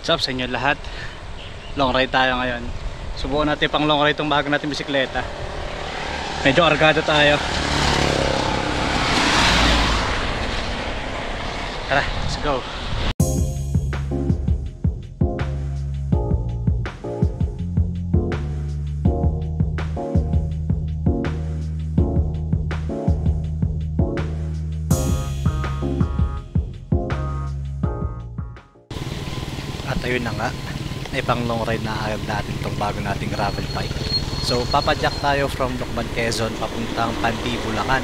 What's up sa inyo lahat? Long ride tayo ngayon. Subukan natin pang long ride itong bago natin bisikleta. Medyo argado tayo. Tara, let's go. At ayun na nga, ay pang long ride na agad natin itong bago nating gravel bike. So papadyak tayo from Lucban, Quezon papuntang Pandi, Bulacan.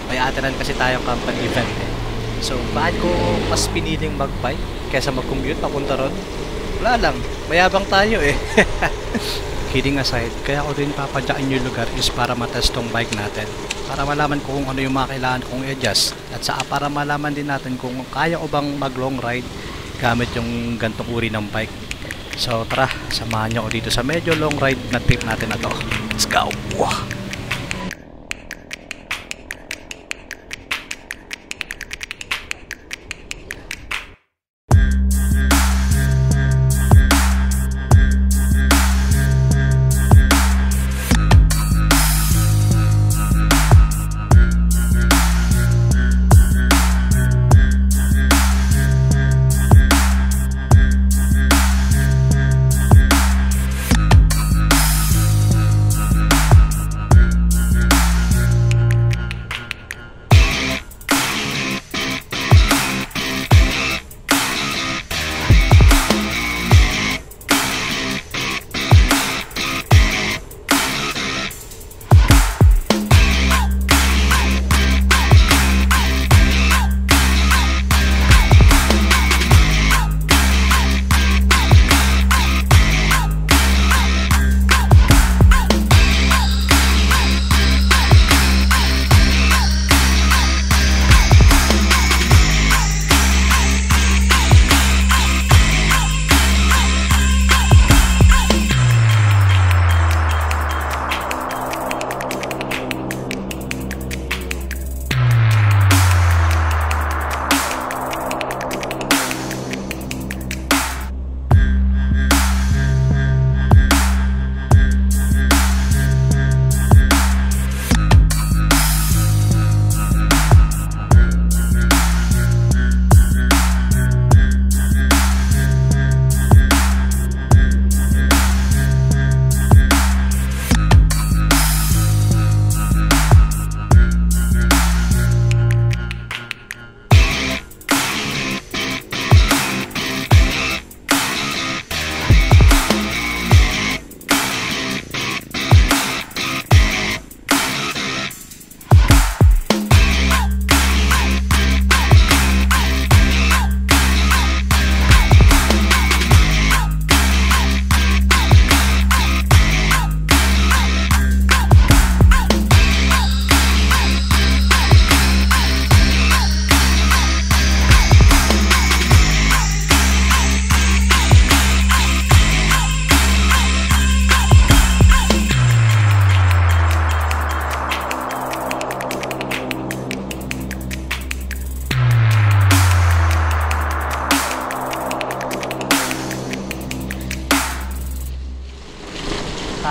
May atanan kasi tayong company event eh. So bakit ko mas piniling mag-bike kaysa mag-commute papunta ron? Wala lang, mayabang tayo eh. Kidding aside, kaya ko din papadyakin yung lugar is para matest tong bike natin. Para malaman ko kung ano yung mga kailangan kong i-adjust. At saka para malaman din natin kung kaya ko bang mag-long ride gamit yung gantong uri ng bike. So tara, samahan nyo ako dito sa medyo long ride na trip natin na to. Let's go! Wow.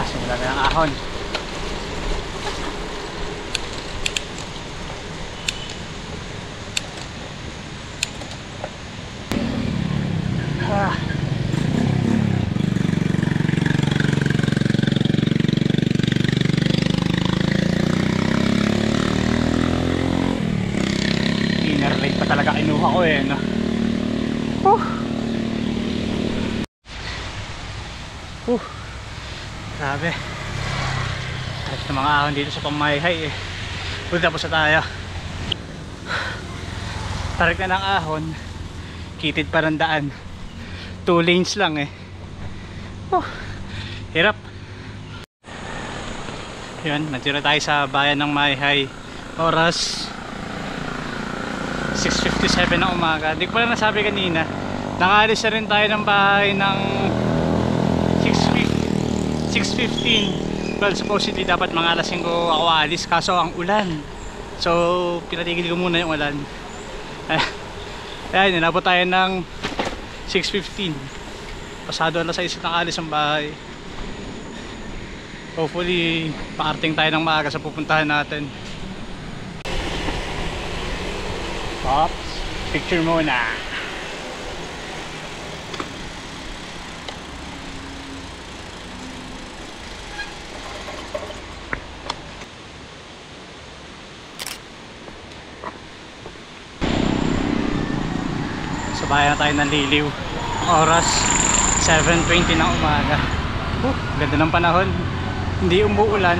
Simula na ng ahon. Inner leg pa talaga kinuha ko eh, no? Grabe. Kahit na mga ahon dito sa Pamayhay eh. Punta po sa tayo. Tarik na ng ahon. Kitid pa ng daan. 2 lanes lang eh. Hirap. Yun, natira tayo sa bayan ng Mayhay. Oras 6:57 ng umaga. Hindi ko pala nasabi kanina. Nakalis na rin tayo ng bahay ng 6:15. Well, supposedly dapat mga alas 5 ako alis, kaso ang ulan. So pinatigil ko muna yung ulan. Ayan, inabot tayo ng 6:15. Pasado alas 6 na alis ang bahay. Hopefully paarting tayo ng maaga sa pupuntahan natin. Pops, picture muna. Sabayan na tayo ng liliw. Oras 7:20 ng umaga. Ganda ng panahon. Hindi umuulan,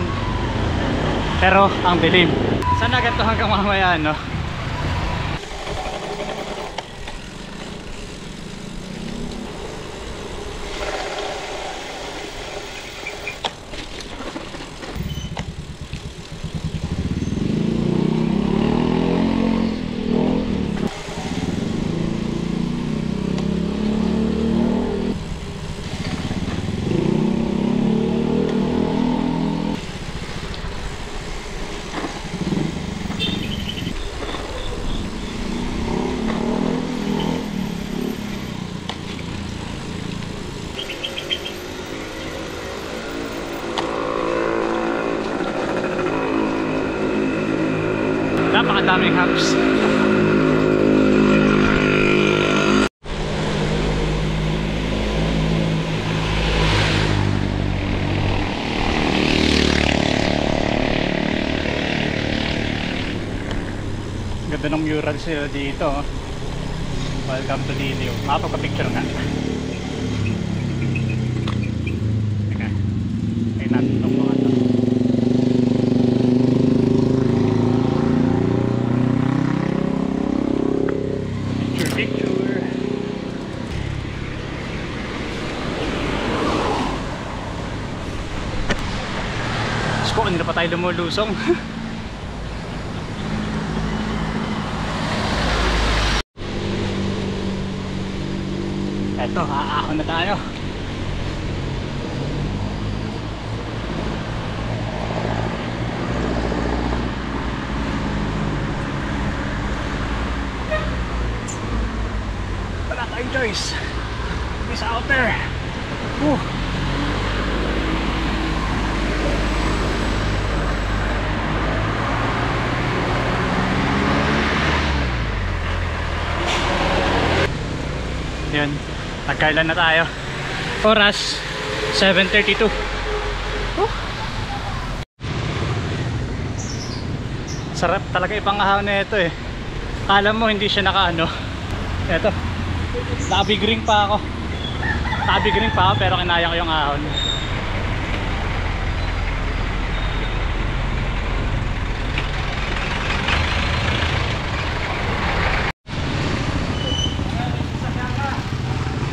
pero ang dilim. Sana ganito hanggang mamaya, no? Napakadaming house. Ganda ng mural sila dito. Welcome to Liliw. Makapagpa-picture nga. Teka. Ay natin itong mga ito. Picture. Sko, hindi na pa tayo lumulusong. Eto, aahon na tayo. Wala tayong choice. It's out there. Woo. Yan, nagkailan na tayo. Oras 7:32. Sarap talaga ipangahaw na ito eh. Alam mo hindi siya nakaano. Eto, nakabig ring pa ako. Nakabig ring pa ako pero kinaya ko yung ahon.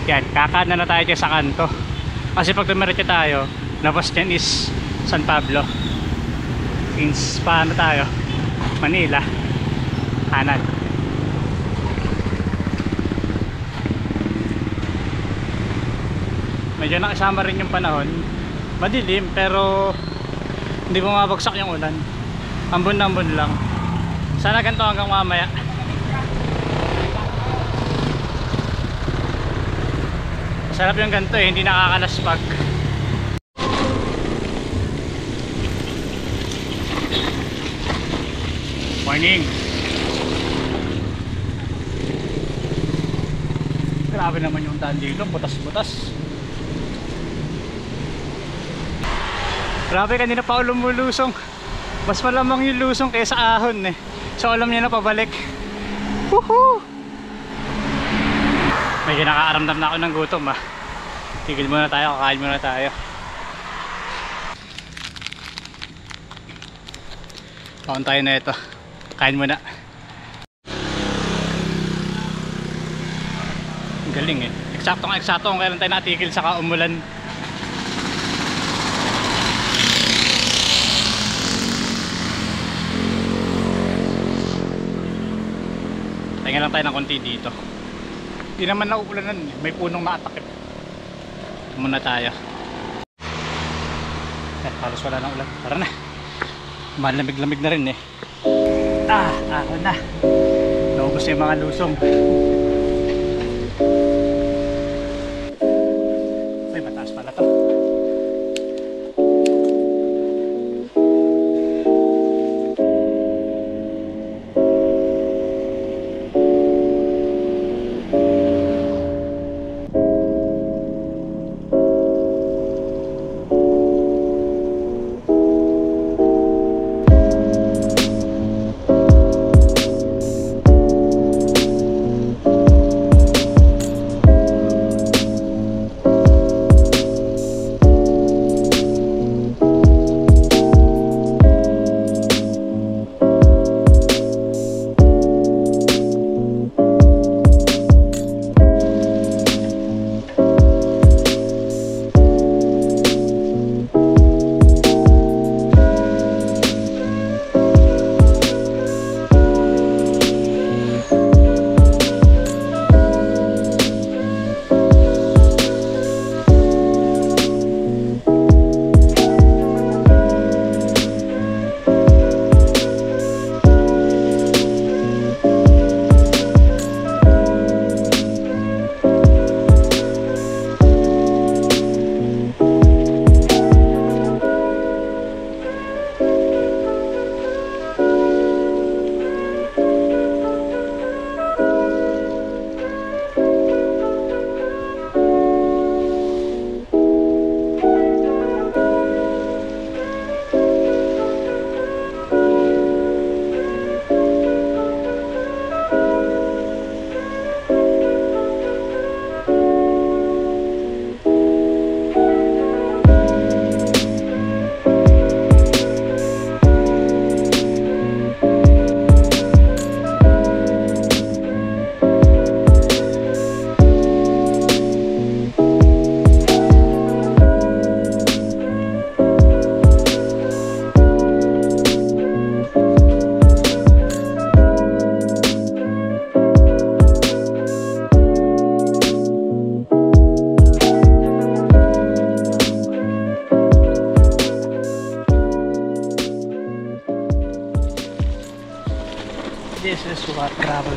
Yan, kakaanan na tayo dyan sa kanto. Kasi pag dumiretso tayo, labas dyan is San Pablo. Means paano tayo? Manila. Kanan. Medyo nakisama rin yung panahon. Madilim pero hindi bumabagsak yung ulan. Ambon-ambon lang. Sana ganito hanggang mamaya. Sarap yung ganito eh, hindi nakakalaspag. Morning. Grabe naman yung daan dito, butas-butas. Grabe, kanina pa ako lumulusong. Mas malamang yung lusong kaysa ahon eh. So alam niya na pabalik. Woohoo! May kinakaaramdam na ako ng gutom ah. Tigil muna tayo, kakain muna tayo. Kaon tayo na ito. Kain muna. Ang galing eh. Eksakto kung kailan tayo natigil saka umulan. Tingnan lang tayo ng konti dito. Hindi naman nauulanan, may punong nakatakip. Muna tayo. Halos wala na ulan. Tara na. Malamig-lamig na rin eh. Ako na. Naubos na yung mga lusong.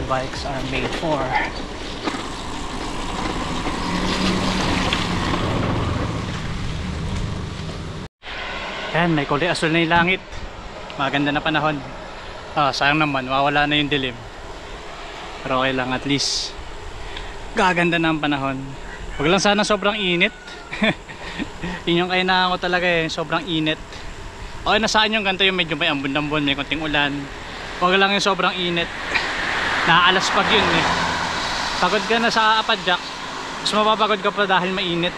bikes are made for. Yan, may kulay asul na yung langit. Maganda na panahon. Sayang naman, mawawala na yung dilim. Pero okay lang, at least gaganda na ang panahon. Huwag lang sana sobrang init. Yun yung kainaan ko talaga eh, sobrang init. Okay na saan yung ganito, yung medyo may ambon-ambon, may konting ulan. Huwag lang yung sobrang init. Naaalas pag yun eh. Pagod ka na sa Apadyak, mas mapapagod ka pa dahil mainit.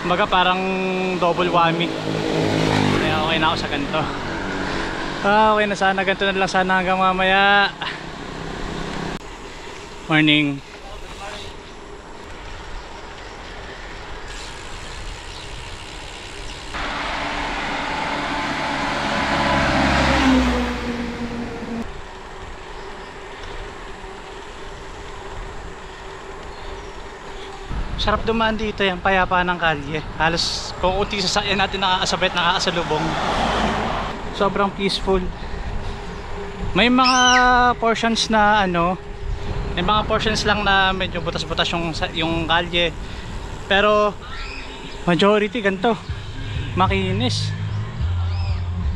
Kumbaga parang double whammy. Kaya okay na ako sa ganito. Okay na sana, ganito na lang sana hanggang mamaya. Morning. Sarap dumaan dito, yung payapa ng kalye. Halos kung unti sasakyan natin nakakasabay at nakakasalubong. Sobrang peaceful. May mga portions na may mga portions lang na medyo butas-butas yung kalye. Pero majority ganito, makinis.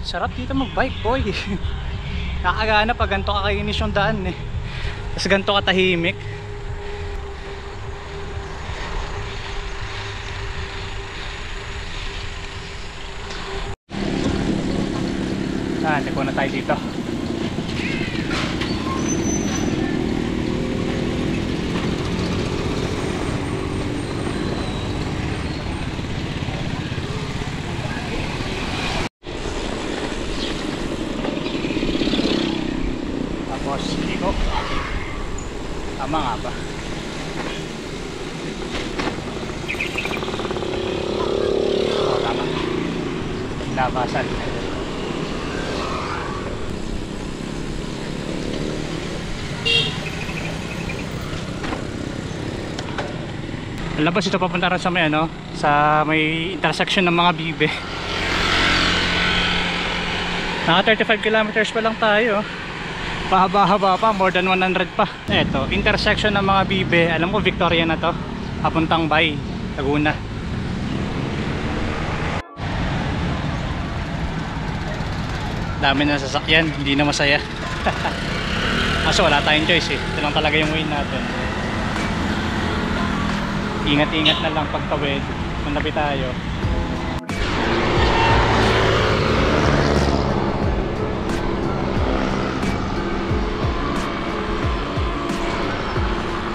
Sarap dito mag-bike, boy. Nakakagana pag ganito kakainis yung daan eh. Tapos ganito katahimik. Teko na tayo dito. Tapos iko. Tama nga ba? Tama. Labasan. Labas ito papunta rin sa may sa may intersection ng mga bibe. Naka 35 kilometers pa lang tayo. Pahaba-haba pa, more than 100 pa. Eto, intersection ng mga bibe. Alam ko Victoria na to. Papuntang Bay, Laguna. Dami na sasakyan, hindi na masaya. Kaso wala tayong choice eh. Ito lang talaga yung way natin. Ingat-ingat na lang pagtawid. Manabi tayo.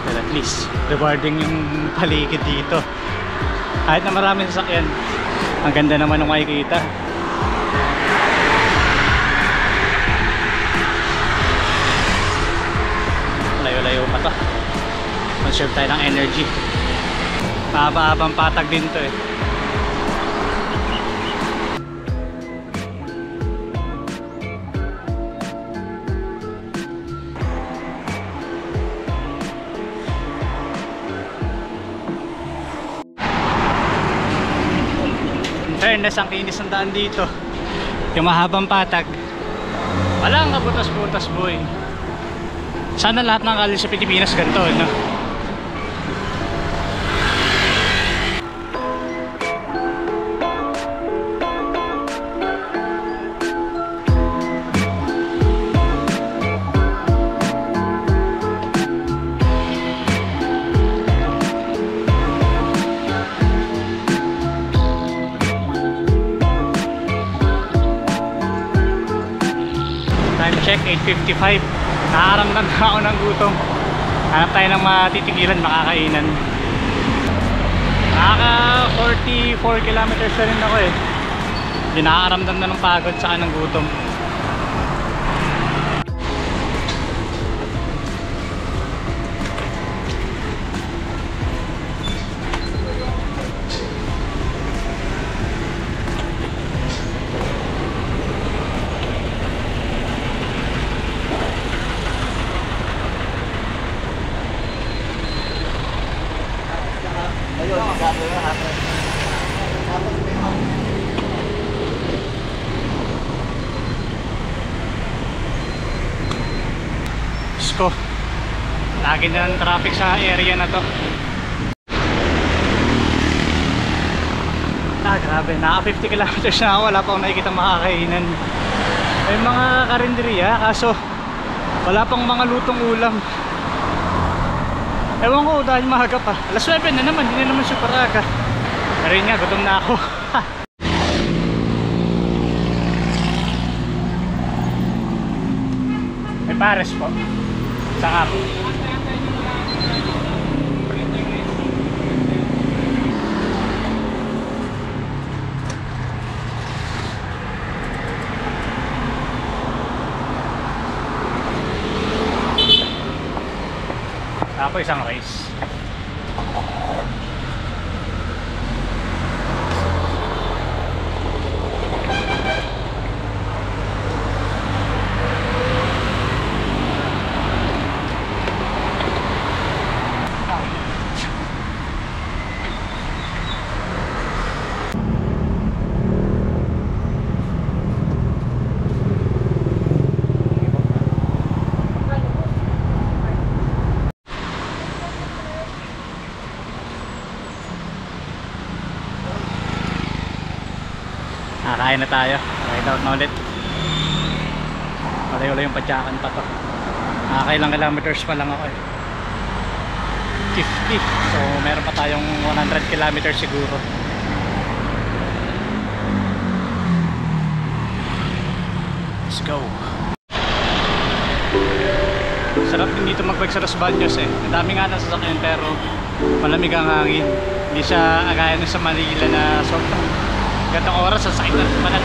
But at least rewarding yung paligid dito. Kahit na maraming sasakyan, ang ganda naman ng makikita. Layo-layo pa to. Conserve tayo ng energy. Mahaba-habang patag din to eh. In fairness, ang kinis ng daan dito. Yung mahabang patag, walang kabutas-butas, boy. Sana lahat ng kalye sa Pilipinas ganito, no? Time check, 8:55. Nakaramdam na ako ng gutom. Hanap tayo ng matitigilan, makakainan. Nakaka 44 kilometers na rin ako eh. Hindi nakakaramdam na ng pagod sa ng gutom. Diyos ko, Lagi na ng traffic sa area na to. Grabe, naka 50 kilometers na ako, wala pa akong nakikita makakainan. May mga karinderiya, kaso wala pang mga lutong ulam. Ewan ko dahil mahaga pa. Alas 9 na naman, hindi na naman super aga. Pero yun nga, gutom na ako. May pares po. Saka po. Ako isang rice. Kakain na tayo. Ride out na ulit. Wala yung padyakan pa to. Nakakailang kilometers pa lang ako eh. 50. So meron pa tayong 100 kilometers siguro. Let's go. Sarap din dito magbike sa Los Baños eh. Ang dami nga ng sasakyan pero malamig ang hangin. Hindi siya agaya sa Manila na sobrang gandang oras sa sakit na manat.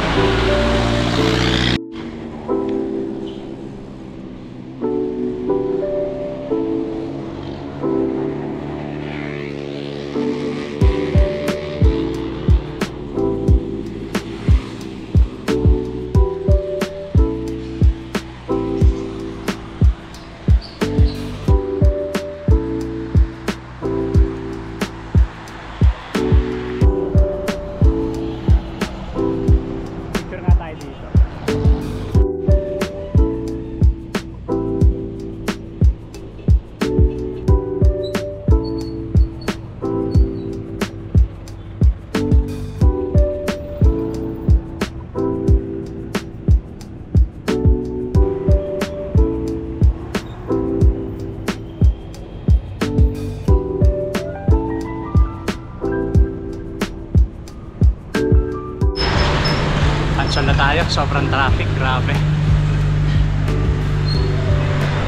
Cancel na tayo, sobrang traffic, grabe.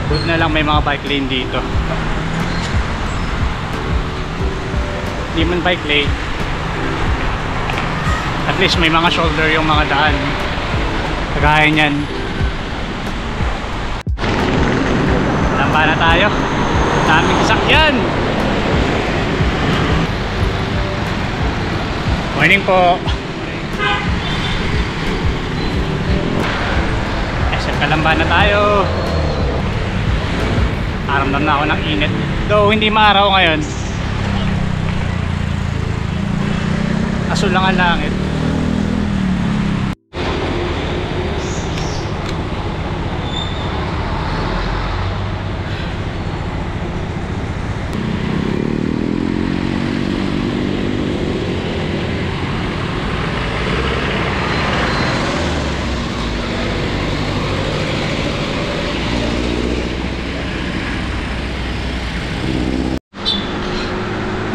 Good na lang may mga bike lane dito. Hindi man bike lane, at least may mga shoulder yung mga daan. Kagaya nyan. Lamba na tayo. Daming sakyan. Morning po. Kalamba na tayo. Aramdam na ako ng init. Though hindi maaraw ngayon. Asul lang ang langit.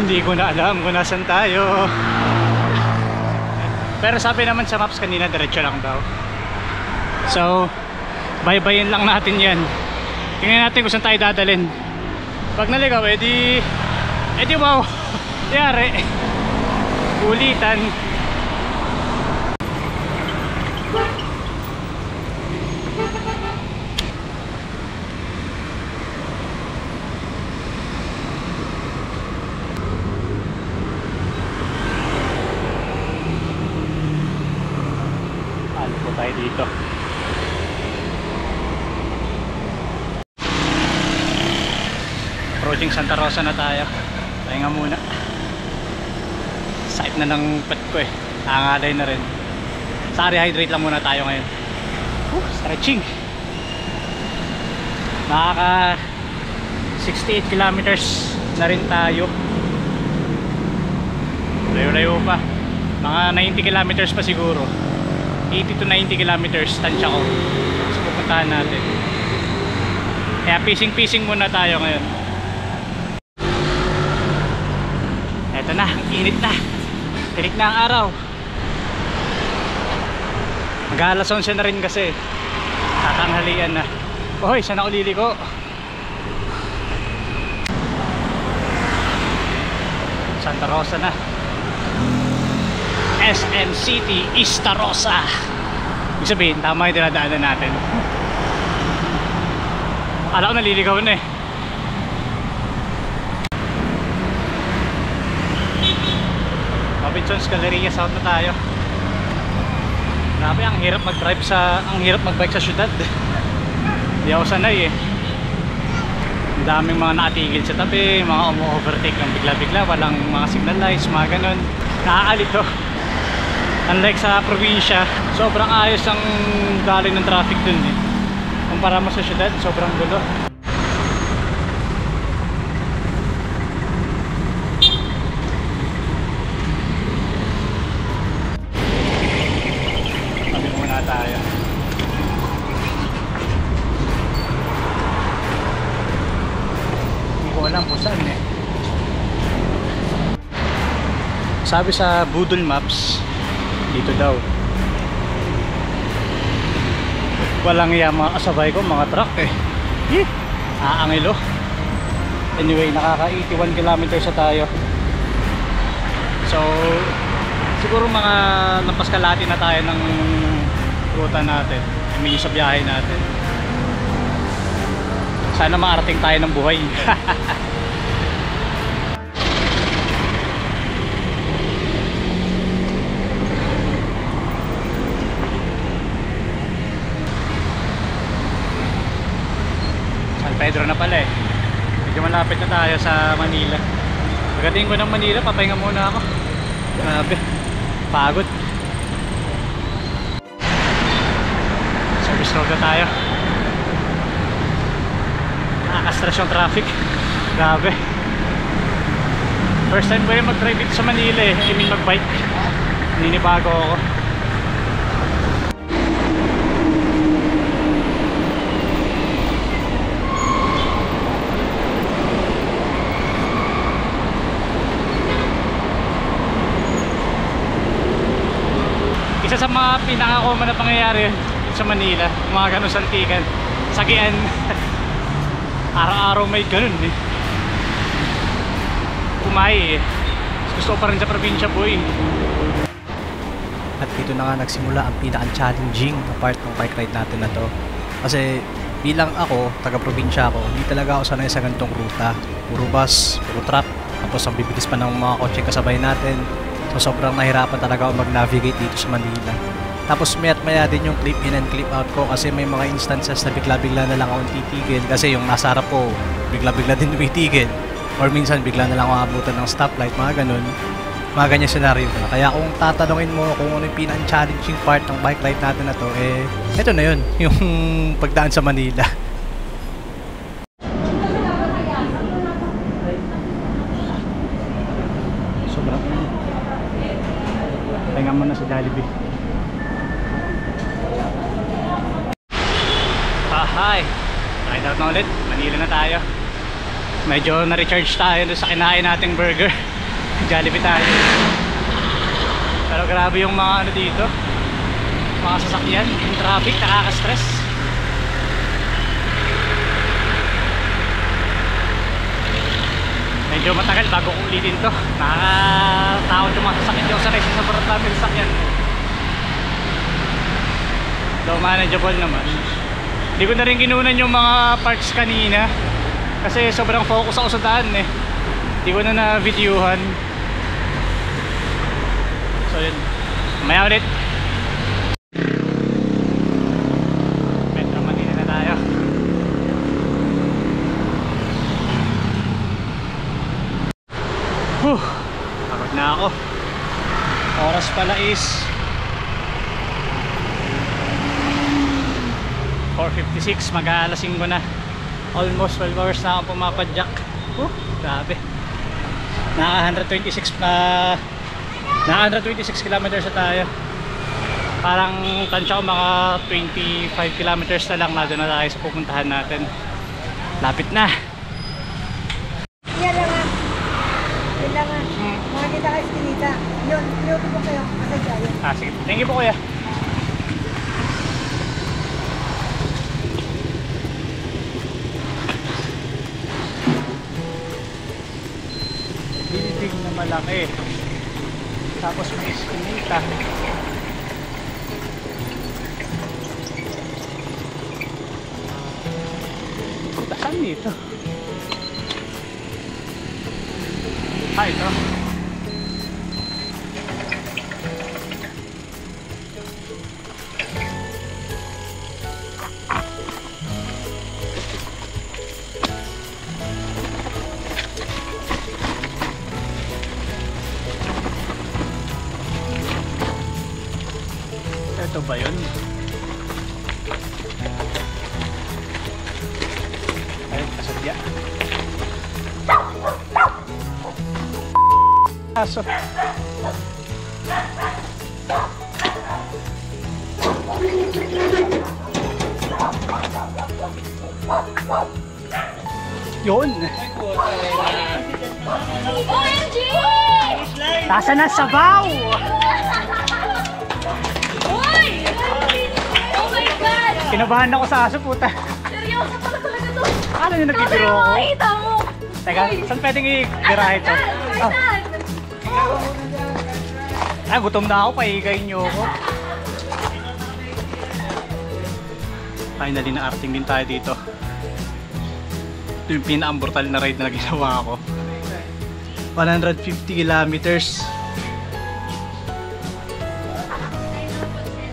Hindi ko na alam kung nasan tayo. Pero sabi naman sa maps kanina diretso lang daw. So baybayin lang natin yan. Tingnan natin kung saan tayo dadalhin. Pag naligaw edi wow. Yari. Ulitan. Tayo dito. Approaching Santa Rosa na tayo. Pahinga muna. Sakit na ng pet ko eh. Nangangalay na rin. Sorry, hydrate lang muna tayo ngayon. Stretching. Nakaka 68 kilometers na rin tayo. Layo-layo pa. Mga 90 kilometers pa siguro. 80 to 90 kilometers tansya ko. So pupuntahan natin. Kaya pising-pising muna tayo ngayon. Eto na, ang init na. Tirik na ang araw. Mag-alas 11 na rin kasi. Tatanghalian na. Hoy, saan ako liliko? Santa Rosa na. SM City, Easta Rosa. Ibig sabihin, tama yung dinadaanan natin. Akala ko naliligaw na eh. Robinson's Galleria South na tayo. Grabe, ang hirap mag-bike sa syudad. Hindi ako sanay eh. Ang daming mga nakatigil sa tabi, mga umu-overtake ng bigla-bigla, walang mga signal lights, mga ganun. Nakaakalito. Unlike sa probinsya, sobrang ayos ang daloy ng traffic dun eh. Kumpara mo sa syudad, sobrang gulo. Tabi muna tayo. Hindi ko alam kung saan eh. Sabi sa Google Maps, dito daw. Walang iya mga kasabay ko, mga truck eh. Aangilo. Anyway, nakaka 81 kilometers na tayo. So siguro mga lampas kalahati na tayo ng ruta natin, I mean sa biyahe natin. Sana maarating tayo ng buhay. Pedro na pala eh. Medyo malapit na tayo sa Manila. Pagdating ko ng Manila, papahinga muna ako. Grabe, pagod. Service road na tayo. Nakaka-stress yung traffic. Grabe. First time ko rin mag-drive dito sa Manila eh. I mean mag-bike. Ninibago ako. Isa sa mga pinaka-common na pangyayari sa Manila, mga ganun saltikan, sagian. Araw-araw may ganun eh. Kumay eh. Gusto ko pa rin sa probinsya boy. At dito na nga nagsimula ang pinaka-challenging na part ng bike ride natin na to. Kasi bilang ako, taga-probinsya ako, hindi talaga ako sanay sa ganitong ruta. Puro bus, puro truck, tapos ang bibilis pa ng mga kotse kasabay natin. So sobrang nahirapan talaga ako mag-navigate dito sa Manila. Tapos maya't maya din yung clip in and clip out ko kasi may mga instances na bigla-bigla na lang akong titigil kasi yung nasa harap ko bigla-bigla din tumitigil. Or minsan bigla na lang ako abutan ng stoplight, mga ganun. Mga ganyan scenario na. Kaya kung tatanungin mo kung ano yung pinaka-challenging part ng bike ride natin na to, eh, eto na yun, yung pagdaan sa Manila. Sobrang pahinga mo na sa Jollibee. Hi! Ride out na ulit, Manila na tayo. Medyo na-recharge tayo sa kinain nating burger. Jollibee tayo. Pero grabe yung mga ano dito, mga sasakyan, yung traffic, nakaka-stress. Medyo matagal bago ko ulitin to. Nakakatakot yung mga sasakyan. Yung sanay sa sobrang dami sasakyan. Though manageable naman. Hindi ko na rin kinunan yung mga parts kanina kasi sobrang focus ako sa daan eh. Hindi ko na na-videohan. So yun, mamaya ulit. Metro Manila na tayo. Pagod na ako. Oras pala is 4:56, mag-aalasing ko na. Almost 12 hours na akong pumapadyak. Grabe. Naka 126 kilometers na tayo. Parang tansya ko mga 25 kilometers na lang na doon na tayo sa pupuntahan natin. Lapit na. Yan lang nga. Yan lang nga. Makikita kayo sa kinita. Yun, pinuto po kayo. Masaya yun. Sige. Thank you po kuya. Building na malaki. Tapos may iskinita. Saan dito? Ito. Ito ba yun? Ayun, kasadya. Aso. Yun. OMG! Tasa na sabaw! Uy! Oh my God! Kinabahan ako sa aso, puta. Seryoso pala talaga to. Ano yung nagbibiro ako? Nakita mo! Teka, saan pwedeng i-garahe to? Oh. Gutom na ako, paigayin nyo ako. Finally, na-arting din tayo dito. Ito yung pinaka-brutal na ride na ginawa ko. 150 kilometers.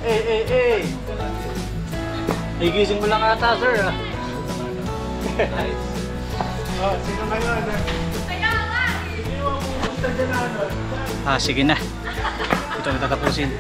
Hey! Igising mo lang ata, sir. Sino ngayon? Sige na. Ito na tatapusin.